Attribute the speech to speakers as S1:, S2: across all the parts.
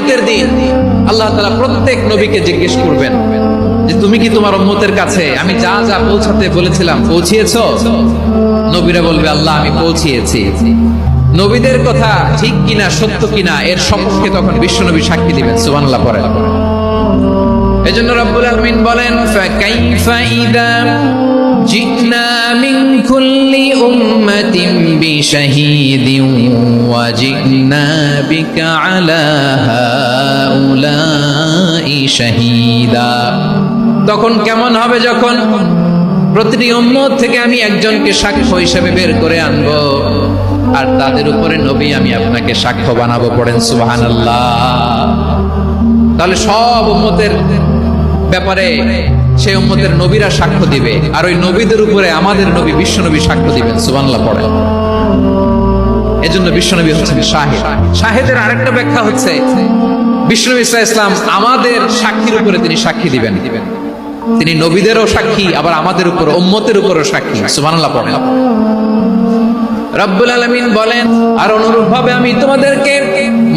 S1: কিয়ামতের দিন আল্লাহ তাআলা প্রত্যেক নবীকে জিজ্ঞেস করবেন যে তুমি কি তোমার উম্মতের কাছে আমি যা যা পৌঁছাতে বলেছিলাম পৌঁছিয়েছো? নবীরা বলবে আল্লাহ আমি পৌঁছিয়েছি। নবীদের কথা ঠিক কিনা সত্য কিনা এর সপক্ষে তখন বিশ্বনবী সাক্ষী দিবেন। সুবহানাল্লাহ পড়েন। এজন্য রব্বুল আলামিন বলেন ফাকাইফা ইযা জিনা মিন কুল্লি উম্মাতিন বিশাহীদিন ওয়া জিনা বিকা আলা হাউলাই শাহীদা। তখন কেমন হবে যখন প্রতিটি উম্মত থেকে আমি একজনকে সাক্ষ্য হিসেবে বের করে আনবো, আর তাদের উপরে নবী আমি আপনাকে সাক্ষ্য বানাবো। পড়েন সুবহানাল্লাহ। তাহলে সব উম্মতের ব্যাপারে সেই উম্মতের নবীরা সাক্ষ্য দিবে, আর ওই নবীদের উপরে আমাদের নবী বিশ্বনবী সাক্ষ্য দিবেন। সুবহানাল্লাহ পড়েন। এজন্য বিশ্বনবী হচ্ছেন শাহিদ। শাহিদের আরেকটা ব্যাখ্যা হচ্ছে বিশ্বনবী সাল্লাল্লাহু আলাইহি ওয়াসাল্লাম আমাদের সাক্ষীর উপরে তিনি সাক্ষী দিবেন। তিনি নবীদেরও সাক্ষী, আবার আমাদের উপর উম্মতের উপরও সাক্ষী। সুবহানাল্লাহ পড়েন। রব্বুল আলামিন বলেন আর অনুরূপভাবে আমি তোমাদেরকে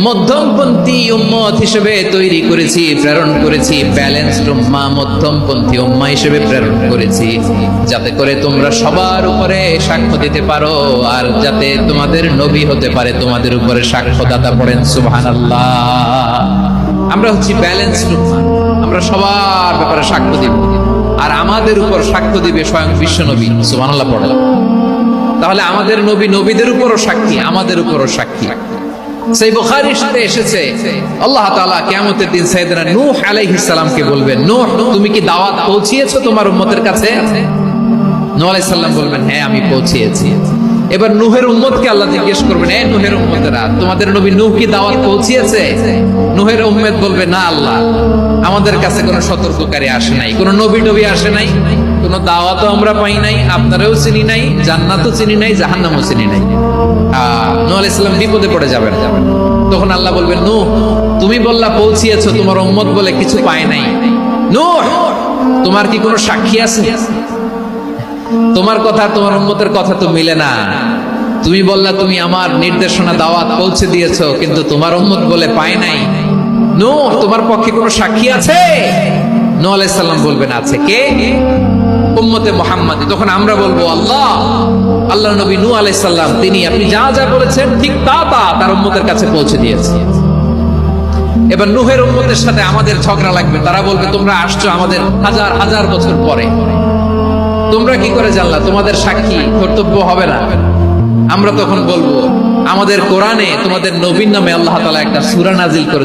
S1: মধ্যমপন্থী উম্মত হিসেবে তৈরি করেছি, প্রেরণ করেছি। ব্যালেন্সড উম্মাহ, মধ্যমপন্থী উম্মাহ হিসেবে প্রেরণ করেছি, যাতে করে তোমরা সবার উপরে সাক্ষ্য দিতে পারো, আর যাতে তোমাদের নবী হতে পারে তোমাদের উপরে সাক্ষ্যদাতা। পড়েন সুবহানাল্লাহ। আমরা হচ্ছি ব্যালেন্সড উম্মাহ, আমরা সবার ব্যাপারে সাক্ষ্য দিব, আর আমাদের উপর সাক্ষ্য দিবে স্বয়ং বিশ্বনবী। সুবহানাল্লাহ পড়েন। তাহলে আমাদের নবী নবীদের উপরও সাক্ষী, আমাদের উপরও সাক্ষী। সেই বুখারীর সাথে এসেছে আল্লাহ তাআলা কিয়ামতের দিন সাইয়েদনা নূহ আলাইহিস সালামকে বলবেন, নূহ তুমি কি দাওয়াত পৌঁছিয়েছো তোমার উম্মতের কাছে? নূহ আলাইহিস সালাম বলবেন হ্যাঁ আমি পৌঁছিয়েছি। এবার নূহের উম্মতকে আল্লাহ জিজ্ঞেস করবেন, এ নূহের উম্মতেরা তোমাদের নবী নূহ কি দাওয়াত পৌঁছিয়েছে? নূহের উম্মত বলবে না আল্লাহ, আমাদের কাছে কোনো সতর্ককারী আসে নাই, কোনো নবী টবি আসে নাই, কোনো দাওয়াতও আমরা পাই নাই, আপনারাও চিনি নাই, জান্নাতও চিনি নাই, জাহান্নামও চিনি নাই। নূহ আলাইহিস সালাম বিপদে পড়ে যাবেন। তখন আল্লাহ বলবেন নূহ তুমি বললা পৌঁছিয়েছো, তোমার উম্মত বলে কিছু পায় নাই। নূহ তোমার কি কোনো সাক্ষী আছে? তোমার কথা তোমার উম্মতের কথা তো মিলে না। তুমি বললা তুমি আমার নির্দেশনা দাওয়াত পৌঁছে দিয়েছো, কিন্তু তোমার উম্মত বলে পায় নাই। নূহ তোমার পক্ষে কোনো সাক্ষী আছে? নূহ আলাইহিস সালাম বলবেন আছে। কে? উম্মতে মুহাম্মাদী। তখন আমরা বলবো আল্লাহ নবী নূহ আলাইহিস সালাম তিনি আপনি যা যা বলেছেন ঠিক তা তার উম্মতের কাছে পৌঁছে দিয়েছে। এবার নূহের উম্মতের সাথে আমাদের ঝগড়া লাগবে। তারা বলবে তোমরা আসছো আমাদের হাজার হাজার বছর পরে, তোমরা কি করে জানলা? তোমাদের সাক্ষী কর্তব্য হবে না? আমরা তখন বলবো আমাদের কোরআনে তোমাদের নবীর নামে আল্লাহ তাআলা একটা সূরা নাজিল করে